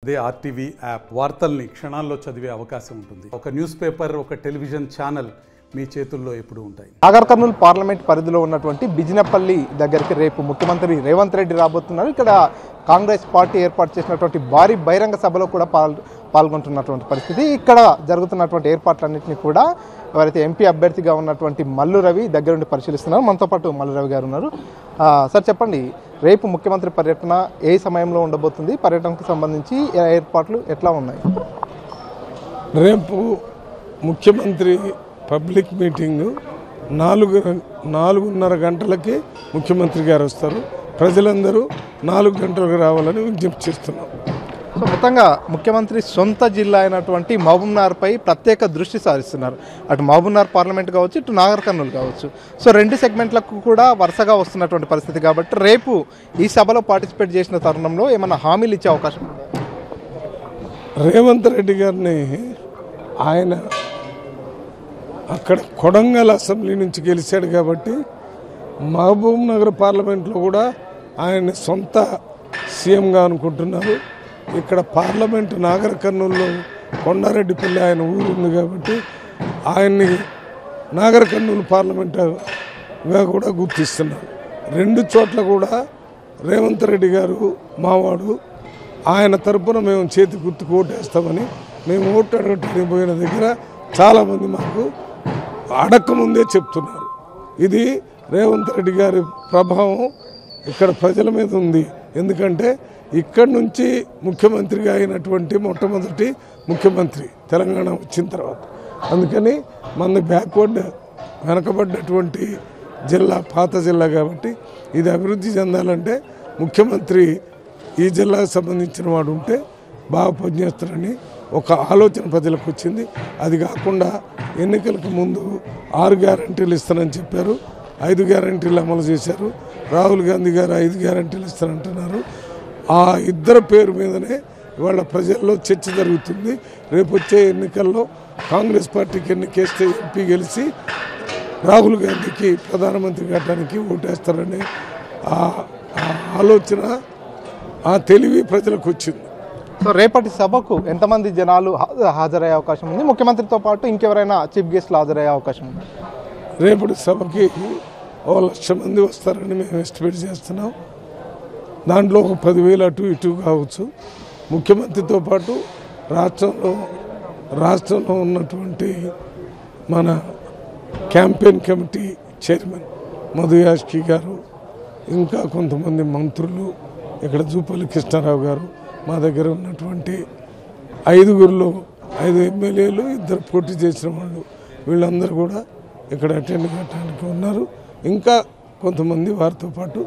అదే RTV app వార్తల్ని క్షణాల్లో చదివే అవకాశం ఉంటుంది. ఒక న్యూస్ పేపర్, ఒక టెలివిజన్ ఛానల్ మీ చేతుల్లో ఎప్పుడూ ఉంటాయి. నాగర్ కర్నూలు పార్లమెంట్ పరిధిలో ఉన్నటువంటి బిజినపల్లి దగ్గరికి రేపు ముఖ్యమంత్రి రేవంత్ రెడ్డి రాబోతున్నారు. ఇక్కడ కాంగ్రెస్ పార్టీ ఏర్పాటు చేసినటువంటి భారీ బహిరంగ సభలో కూడా పాల్గొంటున్నటువంటి పరిస్థితి. ఇక్కడ జరుగుతున్నటువంటి ఏర్పాట్లన్నింటినీ కూడా ఎవరైతే ఎంపీ అభ్యర్థిగా ఉన్నటువంటి మల్లు రవి దగ్గరుండి పరిశీలిస్తున్నారు. మనతో పాటు మల్లు రవి గారు ఉన్నారు. సార్ చెప్పండి, రేపు ముఖ్యమంత్రి పర్యటన ఏ సమయంలో ఉండబోతుంది? పర్యటనకు సంబంధించి ఏర్పాట్లు ఎట్లా ఉన్నాయి? రేపు ముఖ్యమంత్రి పబ్లిక్ మీటింగు 4:30 గంటలకి ముఖ్యమంత్రి గారు వస్తారు. ప్రజలందరూ 4 గంటలకు రావాలని విజ్ఞప్తి చేస్తున్నాం. సో మొత్తంగా ముఖ్యమంత్రి సొంత జిల్లా అయినటువంటి మహబూబ్నగర్పై ప్రత్యేక దృష్టి సారిస్తున్నారు. అటు మహబూబ్నగర్ పార్లమెంట్ కావచ్చు, ఇటు నాగర్ కర్నూలు కావచ్చు. సో 2 సెగ్మెంట్లకు కూడా వరుసగా వస్తున్నటువంటి పరిస్థితి కాబట్టి రేపు ఈ సభలో పార్టిసిపేట్ చేసిన తరుణంలో ఏమైనా హామీలు ఇచ్చే అవకాశం ఉందా? రేవంత్ రెడ్డి గారిని ఆయన అక్కడ కొడంగల్ అసెంబ్లీ నుంచి గెలిచాడు కాబట్టి మహబూబ్ నగర్ పార్లమెంట్లో కూడా ఆయన సొంత సీఎంగా అనుకుంటున్నారు. ఇక్కడ పార్లమెంట్ నాగర్ కర్నూలులో కొండారెడ్డిపల్లి ఆయన ఊరు ఉంది కాబట్టి ఆయన్ని నాగర్ కర్నూలు పార్లమెంటుగా కూడా గుర్తిస్తున్నారు. 2 చోట్ల కూడా రేవంత్ రెడ్డి గారు మావాడు, ఆయన తరపున మేము చేతి గుర్తుకు ఓటేస్తామని మేము ఓటు అడగటానికి పోయిన దగ్గర చాలామంది మాకు అడక్కముందే చెప్తున్నారు. ఇది రేవంత్ రెడ్డి గారి ప్రభావం ఇక్కడ ప్రజల మీద ఉంది. ఎందుకంటే ఇక్కడి నుంచి ముఖ్యమంత్రిగా అయినటువంటి మొట్టమొదటి ముఖ్యమంత్రి తెలంగాణ వచ్చిన తర్వాత. అందుకని మన బ్యాక్వర్డ్ వెనకబడ్డటువంటి జిల్లా, పాత జిల్లా కాబట్టి ఇది అభివృద్ధి చెందాలంటే ముఖ్యమంత్రి ఈ జిల్లాకు సంబంధించిన వాడు ఉంటే బాగా పనిచేస్తారని ఒక ఆలోచన ప్రజలకు వచ్చింది. అది కాకుండా ఎన్నికలకు ముందు 6 గ్యారంటీలు ఇస్తానని చెప్పారు, 5 గ్యారంటీలు అమలు చేశారు. రాహుల్ గాంధీ గారు 5 గ్యారంటీలు ఇస్తానంటున్నారు. ఆ ఇద్దరు పేరు మీదనే ఇవాళ ప్రజల్లో చర్చ జరుగుతుంది. రేపు వచ్చే ఎన్నికల్లో కాంగ్రెస్ పార్టీకి ఎన్నికేస్తే ఎంపీ గెలిచి రాహుల్ గాంధీకి ప్రధానమంత్రి కావడానికి ఓటేస్తారనే ఆలోచన, ఆ తెలివి ప్రజలకు వచ్చింది. సో రేపటి సభకు ఎంతమంది జనాలు హాజరయ్యే అవకాశం ఉంది? ముఖ్యమంత్రితో పాటు ఇంకెవరైనా చీఫ్ గెస్ట్లు హాజరయ్యే అవకాశం ఉంది? రేపటి సభకి 1,00,000 మంది వస్తారని మేము ఎస్టిమేట్ చేస్తున్నాం. దాంట్లో ఒక 10,000 అటు ఇటు కావచ్చు. ముఖ్యమంత్రితో పాటు రాష్ట్రంలో ఉన్నటువంటి మన campaign committee chairman Madhu Yaskhi గారు, ఇంకా కొంతమంది మంత్రులు, ఇక్కడ జూపల్లి కృష్ణారావు గారు, మా దగ్గర ఉన్నటువంటి 5గురిలో 5 ఎమ్మెల్యేలు, 2 పోటీ చేసిన వాళ్ళు, వీళ్ళందరూ కూడా ఇక్కడ అటెండ్ కావడానికి ఉన్నారు. ఇంకా కొంతమంది వారితో పాటు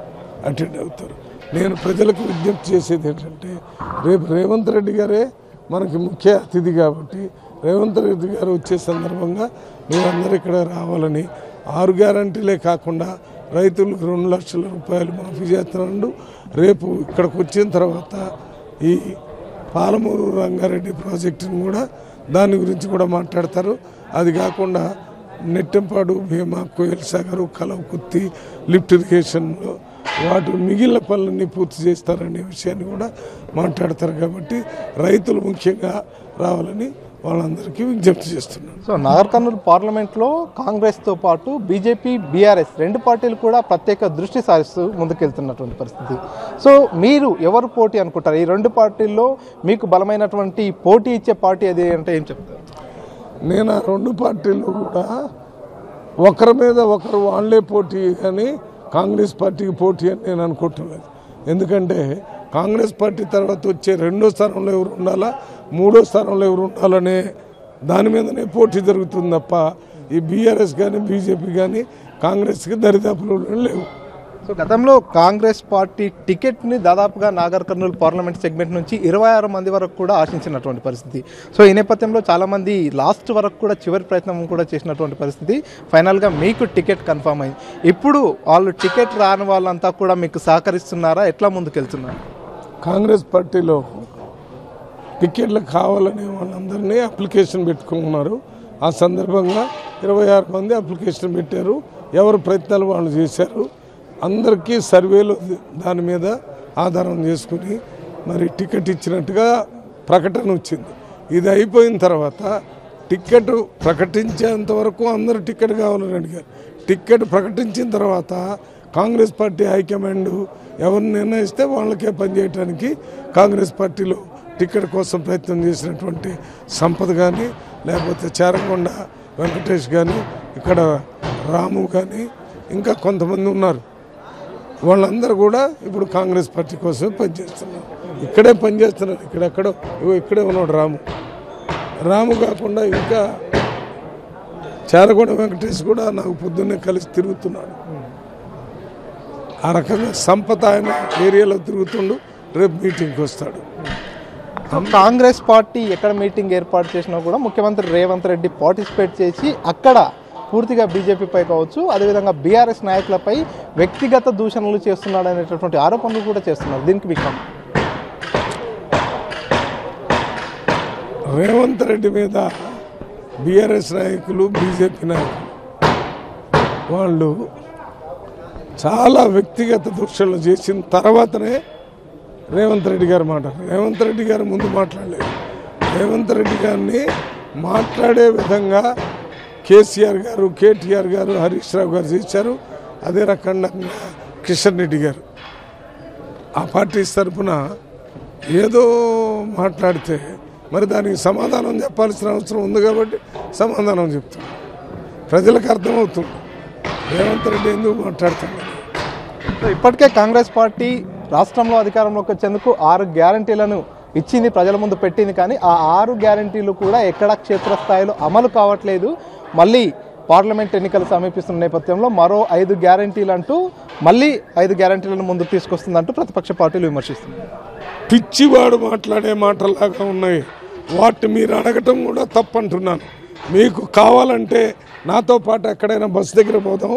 అటెండ్ అవుతారు. నేను ప్రజలకు విజ్ఞప్తి చేసేది ఏంటంటే, రేపు రేవంత్ రెడ్డి గారే మనకి ముఖ్య అతిథి కాబట్టి రేవంత్ రెడ్డి గారు వచ్చే సందర్భంగా మీరందరూ ఇక్కడ రావాలని, 6 గ్యారంటీలే కాకుండా రైతులకు 2 లక్షల రూపాయలు మాఫీ చేస్తున్నాడు. రేపు ఇక్కడికి వచ్చిన తర్వాత ఈ పాలమూరు రంగారెడ్డి ప్రాజెక్టును కూడా దాని గురించి కూడా మాట్లాడతారు. అది కాకుండా నెట్టెంపాడు, భీమా, కోయల్ సాగర్, కలవకుర్తి లిఫ్ట్ ఇరిగేషన్లో వాటి మిగిలిన పనులన్నీ పూర్తి చేస్తారనే విషయాన్ని కూడా మాట్లాడతారు. కాబట్టి రైతులు ముఖ్యంగా రావాలని వాళ్ళందరికీ విజ్ఞప్తి చేస్తున్నాను. సో నాగర్ కర్నూలు పార్లమెంట్లో కాంగ్రెస్తో పాటు బీజేపీ, బీఆర్ఎస్ 2 పార్టీలు కూడా ప్రత్యేక దృష్టి సారిస్తూ ముందుకెళ్తున్నటువంటి పరిస్థితి. సో మీరు ఎవరు పోటీ అనుకుంటారు? ఈ 2 పార్టీల్లో మీకు బలమైనటువంటి పోటీ ఇచ్చే పార్టీ అది అంటే ఏం చెప్తారు? నేను ఆ 2 పార్టీలు కూడా ఒకరి మీద ఒకరు వాళ్ళే పోటీ, కానీ కాంగ్రెస్ పార్టీకి పోటీ అని నేను అనుకుంటున్నాను. ఎందుకంటే కాంగ్రెస్ పార్టీ తర్వాత వచ్చే 2వ స్థానంలో ఎవరు ఉండాలా, 3వ స్థానంలో ఎవరు ఉండాలనే దాని మీదనే పోటీ జరుగుతుంది తప్ప ఈ బీఆర్ఎస్ కానీ బీజేపీ కానీ కాంగ్రెస్కి దరిదాపులు లేవు. సో గతంలో కాంగ్రెస్ పార్టీ టికెట్ని దాదాపుగా నాగర్ కర్నూలు పార్లమెంట్ సెగ్మెంట్ నుంచి 26 మంది వరకు కూడా ఆశించినటువంటి పరిస్థితి. సో ఈ నేపథ్యంలో చాలామంది లాస్ట్ వరకు కూడా చివరి ప్రయత్నం కూడా చేసినటువంటి పరిస్థితి. ఫైనల్గా మీకు టికెట్ కన్ఫర్మ్ అయింది. ఇప్పుడు వాళ్ళు టికెట్ రాని వాళ్ళంతా కూడా మీకు సహకరిస్తున్నారా? ఎట్లా ముందుకెళ్తున్నారు? కాంగ్రెస్ పార్టీలో టికెట్లు కావాలనే వాళ్ళందరినీ అప్లికేషన్ పెట్టుకున్నారు. ఆ సందర్భంగా 26 మంది అప్లికేషన్ పెట్టారు. ఎవరు ప్రయత్నాలు వాళ్ళు చేశారు. అందరికీ సర్వేలు దాని మీద ఆధారం చేసుకుని మరి టికెట్ ఇచ్చినట్టుగా ప్రకటన వచ్చింది. ఇది అయిపోయిన తర్వాత టికెట్ ప్రకటించేంత వరకు అందరూ టికెట్ కావాలని అడిగారు. టికెట్ ప్రకటించిన తర్వాత కాంగ్రెస్ పార్టీ హైకమాండ్ ఎవరిని నిర్ణయిస్తే వాళ్ళకే పనిచేయడానికి కాంగ్రెస్ పార్టీలో టికెట్ కోసం ప్రయత్నం చేసినటువంటి సంపద కానీ, లేకపోతే చేరకొండ వెంకటేష్ కానీ, ఇక్కడ రాము కానీ, ఇంకా కొంతమంది ఉన్నారు. వాళ్ళందరూ కూడా ఇప్పుడు కాంగ్రెస్ పార్టీ కోసమే పనిచేస్తున్నారు. ఇక్కడే పనిచేస్తున్నారు. ఇక్కడే ఉన్నాడు రాము కాకుండా ఇంకా చేరకొండ వెంకటేష్ కూడా నాకు పొద్దున్నే కలిసి తిరుగుతున్నాడు. ఆ రకంగా సంపద ఆయన ఏరియాలో తిరుగుతుండు. రేపు మీటింగ్కి వస్తాడు. కాంగ్రెస్ పార్టీ ఎక్కడ మీటింగ్ ఏర్పాటు చేసినా కూడా ముఖ్యమంత్రి రేవంత్ రెడ్డి పార్టిసిపేట్ చేసి అక్కడ పూర్తిగా బీజేపీపై కావచ్చు, అదేవిధంగా బీఆర్ఎస్ నాయకులపై వ్యక్తిగత దూషణలు చేస్తున్నాడు అనేటటువంటి ఆరోపణలు కూడా చేస్తున్నారు. దీనికి విక్రమ్ రేవంత్ రెడ్డి మీద బీఆర్ఎస్ నాయకులు, బీజేపీ నాయకులు వాళ్ళు చాలా వ్యక్తిగత దూషణలు చేసిన తర్వాతనే రేవంత్ రెడ్డి గారు మాట్లాడారు. రేవంత్ రెడ్డి గారు ముందు మాట్లాడలేదు. రేవంత్ రెడ్డి గారిని మాట్లాడే విధంగా కేసీఆర్ గారు, కేటీఆర్ గారు, హరీష్ రావు గారు చేశారు. అదే రకంగా కిషన్ రెడ్డి గారు ఆ పార్టీ తరఫున ఏదో మాట్లాడితే మరి దానికి సమాధానం చెప్పాల్సిన అవసరం ఉంది కాబట్టి సమాధానం చెప్తాం. ప్రజలకు అర్థమవుతుంది రేవంత్ రెడ్డి ఎందుకు మాట్లాడుతున్నారు. ఇప్పటికే కాంగ్రెస్ పార్టీ రాష్ట్రంలో అధికారంలోకి వచ్చేందుకు 6 గ్యారంటీలను ఇచ్చింది, ప్రజల ముందు పెట్టింది. కానీ ఆ 6 గ్యారంటీలు కూడా ఎక్కడా క్షేత్రస్థాయిలో అమలు కావట్లేదు. మళ్ళీ పార్లమెంట్ ఎన్నికలు సమీపిస్తున్న నేపథ్యంలో మరో 5 గ్యారంటీలు అంటూ మళ్ళీ 5 గ్యారంటీలను ముందుకు తీసుకొస్తుందంటూ ప్రతిపక్ష పార్టీలు విమర్శిస్తున్నాయి. పిచ్చివాడు మాట్లాడే మాటలాగా ఉన్నాయి. వాటిని మీరు అడగటం కూడా తప్పంటున్నాను. మీకు కావాలంటే నాతో పాటు ఎక్కడైనా బస్సు దగ్గర పోదాం.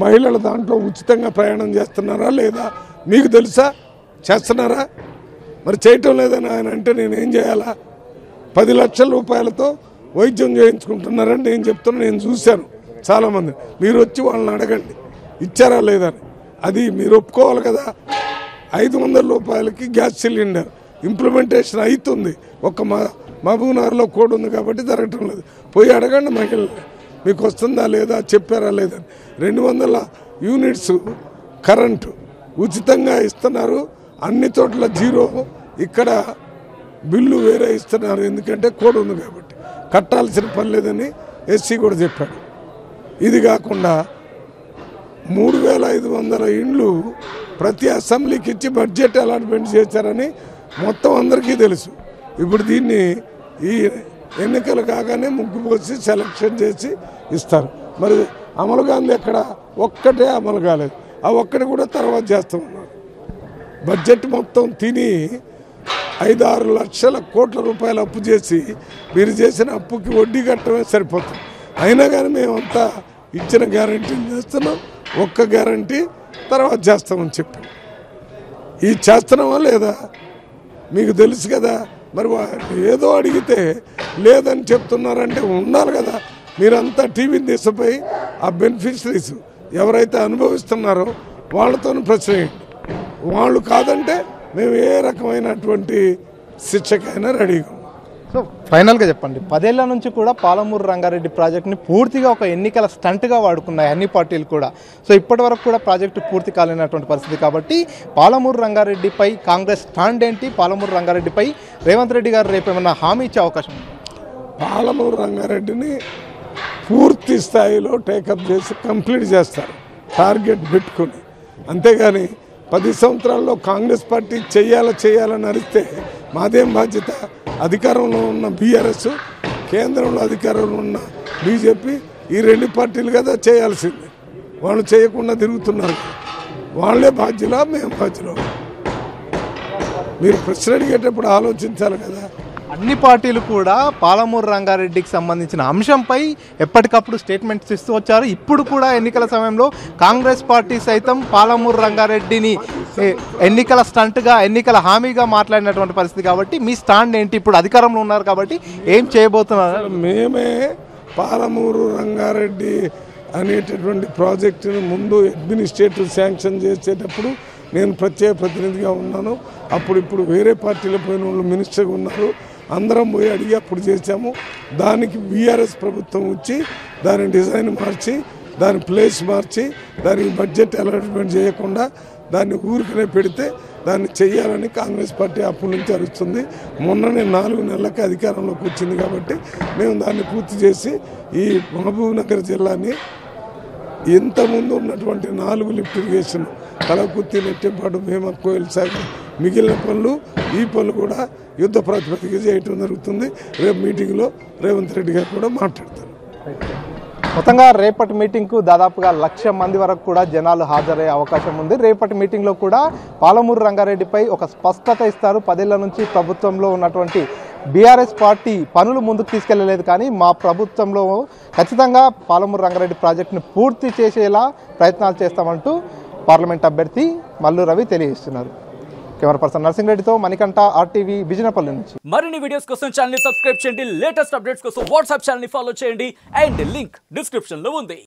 మహిళలు దాంట్లో ఉచితంగా ప్రయాణం చేస్తున్నారా లేదా మీకు తెలుసా? చేస్తున్నారా? మరి చేయటం లేదని ఆయన అంటే నేనేం చేయాలా? 10 లక్షల రూపాయలతో వైద్యం చేయించుకుంటున్నారని నేను చెప్తున్నా. నేను చూశాను చాలామంది. మీరు వచ్చి వాళ్ళని అడగండి ఇచ్చారా లేదని. అది మీరు ఒప్పుకోవాలి కదా. 500 రూపాయలకి గ్యాస్ సిలిండర్ ఇంప్లిమెంటేషన్ అవుతుంది. ఒక మహబూబ్నగర్లో కోడ్ ఉంది కాబట్టి జరగటం లేదు. పోయి అడగండి మహిళలు మీకు వస్తుందా లేదా, చెప్పారా లేదని. 200 యూనిట్స్ కరెంటు ఉచితంగా ఇస్తున్నారు. అన్ని చోట్ల 0. ఇక్కడ బిల్లు వేరే ఇస్తున్నారు. ఎందుకంటే కోడ్ ఉంది కాబట్టి కట్టాల్సిన పని లేదని ఎస్సీ కూడా చెప్పాడు. ఇది కాకుండా 3500 ఇండ్లు ప్రతి అసెంబ్లీకి ఇచ్చి బడ్జెట్ అలాట్మెంట్ చేశారని మొత్తం అందరికీ తెలుసు. ఇప్పుడు దీన్ని ఈ ఎన్నికలు కాగానే ముగ్గు పోసి సెలక్షన్ చేసి ఇస్తారు. మరి అమలు కాంది ఎక్కడ? ఒక్కటే అమలు కాలేదు. ఆ ఒక్కటి కూడా తర్వాత చేస్తూ ఉన్నారు. బడ్జెట్ మొత్తం తిని 5-6 లక్షల కోట్ల రూపాయలు అప్పు చేసి మీరు చేసిన అప్పుకి వడ్డీ కట్టడమే సరిపోతుంది. అయినా కానీ మేమంతా ఇచ్చిన గ్యారంటీలు చేస్తున్నాం. ఒక్క గ్యారంటీ తర్వాత చేస్తామని చెప్పాం. ఇది చేస్తున్నామా లేదా మీకు తెలుసు కదా. మరి ఏదో అడిగితే లేదని చెప్తున్నారంటే ఉండాలి కదా. మీరంతా టీవీని తీసిపోయి ఆ బెనిఫిషరీస్ ఎవరైతే అనుభవిస్తున్నారో వాళ్ళతో ప్రశ్న వేయండి. వాళ్ళు కాదంటే మేము ఏ రకమైనటువంటి శిక్షకైనా రెడీగా ఉన్నాం. సో ఫైనల్గా చెప్పండి, 10 ఏళ్ల నుంచి కూడా పాలమూరు రంగారెడ్డి ప్రాజెక్టుని పూర్తిగా ఒక ఎన్నికల స్టంట్గా వాడుకున్నాయి అన్ని పార్టీలు కూడా. సో ఇప్పటి వరకు కూడా ప్రాజెక్టు పూర్తి కాలేనటువంటి పరిస్థితి. కాబట్టి పాలమూరు రంగారెడ్డిపై కాంగ్రెస్ స్టాండ్ ఏంటి? పాలమూరు రంగారెడ్డిపై రేవంత్ రెడ్డి గారు రేపు ఏమన్నా హామీ ఇచ్చే అవకాశం ఉంది? పాలమూరు రంగారెడ్డిని పూర్తి స్థాయిలో టేకప్ చేసి కంప్లీట్ చేస్తారు టార్గెట్ పెట్టుకుని. అంతేగాని 10 సంవత్సరాల్లో కాంగ్రెస్ పార్టీ చేయాలని అరిస్తే మాదేం బాధ్యత? అధికారంలో ఉన్న బీఆర్ఎస్, కేంద్రంలో అధికారంలో ఉన్న బీజేపీ, ఈ 2 పార్టీలు కదా చేయాల్సింది. వాళ్ళు చేయకుండా తిరుగుతున్నారు. వాళ్ళే బాధ్యులా మేము బాధ్యులు? మీరు ప్రశ్న అడిగేటప్పుడు ఆలోచించాలి కదా. అన్ని పార్టీలు కూడా పాలమూరు రంగారెడ్డికి సంబంధించిన అంశంపై ఎప్పటికప్పుడు స్టేట్మెంట్స్ ఇస్తూ వచ్చారు. ఇప్పుడు కూడా ఎన్నికల సమయంలో కాంగ్రెస్ పార్టీ సైతం పాలమూరు రంగారెడ్డిని ఎన్నికల స్టంట్గా, ఎన్నికల హామీగా మాట్లాడినటువంటి పరిస్థితి. కాబట్టి మీ స్టాండ్ ఏంటి? ఇప్పుడు అధికారంలో ఉన్నారు కాబట్టి ఏం చేయబోతున్నారు? మేమే పాలమూరు రంగారెడ్డి అనేటటువంటి ప్రాజెక్టును ముందు అడ్మినిస్ట్రేటివ్ శాంక్షన్ చేసేటప్పుడు నేను ప్రత్యేక ప్రతినిధిగా ఉన్నాను. ఇప్పుడు వేరే పార్టీలో పోయిన వాళ్ళు మినిస్టర్గా ఉన్నారు. అందరం పోయి అడిగి అప్పుడు చేసాము. దానికి బీఆర్ఎస్ ప్రభుత్వం వచ్చి దాని డిజైన్ మార్చి దాని ప్లేస్ మార్చి దానికి బడ్జెట్ అలాట్మెంట్ చేయకుండా దాన్ని ఊరికనే పెడితే దాన్ని చెయ్యాలని కాంగ్రెస్ పార్టీ అప్పటి నుంచి అరుస్తుంది. మొన్ననే 4 నెలలకి అధికారంలోకి వచ్చింది కాబట్టి మేము దాన్ని పూర్తి చేసి ఈ మహబూబ్నగర్ జిల్లాని ఇంతకుముందు ఉన్నటువంటి 4 లిఫ్ట్ ఇరిగేషన్ కలకుర్తి, నెట్టెంపాడు, భీమా, కోయిల్ సాగర్ మిగిలిన పనులు ఈ పనులు కూడా యుద్ధ ప్రాతిపదిక చేయటం జరుగుతుంది. రేపు మీటింగ్లో రేవంత్ రెడ్డి గారు కూడా మాట్లాడతారు. మొత్తంగా రేపటి మీటింగ్కు దాదాపుగా 1,00,000 మంది వరకు కూడా జనాలు హాజరయ్యే అవకాశం ఉంది. రేపటి మీటింగ్లో కూడా పాలమూరు రంగారెడ్డిపై ఒక స్పష్టత ఇస్తారు. 10 ఏళ్ల నుంచి ప్రభుత్వంలో ఉన్నటువంటి బీఆర్ఎస్ పార్టీ పనులు ముందుకు తీసుకెళ్లలేదు, కానీ మా ప్రభుత్వంలో ఖచ్చితంగా పాలమూరు రంగారెడ్డి ప్రాజెక్టును పూర్తి చేసేలా ప్రయత్నాలు చేస్తామంటూ పార్లమెంట్ అభ్యర్థి మల్లు రవి తెలియజేస్తున్నారు. కెమెరా పర్సన్ నర్సింగ్ రెడ్డితో మణికంఠ, RTV, బిజినపల్లి నుంచి. మరిన్ని వీడియోస్ కోసం ఛానల్ ని సబ్స్క్రైబ్ చేయండి. లేటెస్ట్ అప్డేట్స్ కోసం వాట్సాప్ ఛానల్ ని ఫాలో చేయండి. అండ్ లింక్ డిస్క్రిప్షన్ లో ఉంది.